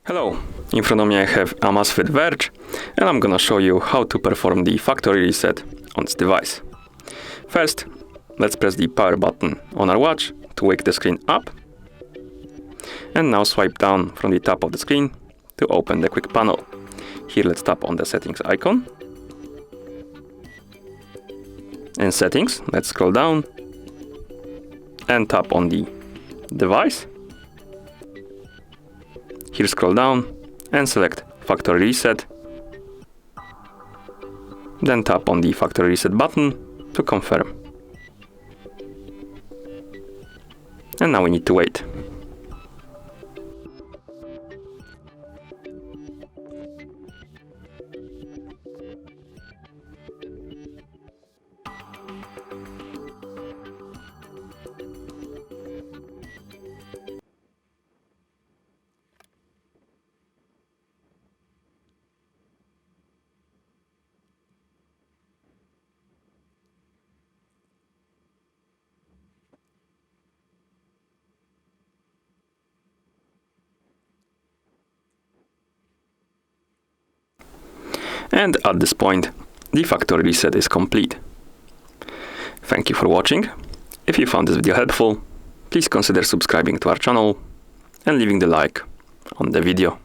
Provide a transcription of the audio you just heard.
Hello, in front of me I have Amazfit Verge, and I'm gonna show you how to perform the factory reset on this device. First, let's press the power button on our watch to wake the screen up. And now swipe down from the top of the screen to open the quick panel. Here let's tap on the settings icon. In settings, let's scroll down and tap on the device. Here scroll down and select factory reset. Then tap on the factory reset button to confirm. And now we need to wait. And at this point, the factory reset is complete. Thank you for watching. If you found this video helpful, please consider subscribing to our channel and leaving the like on the video.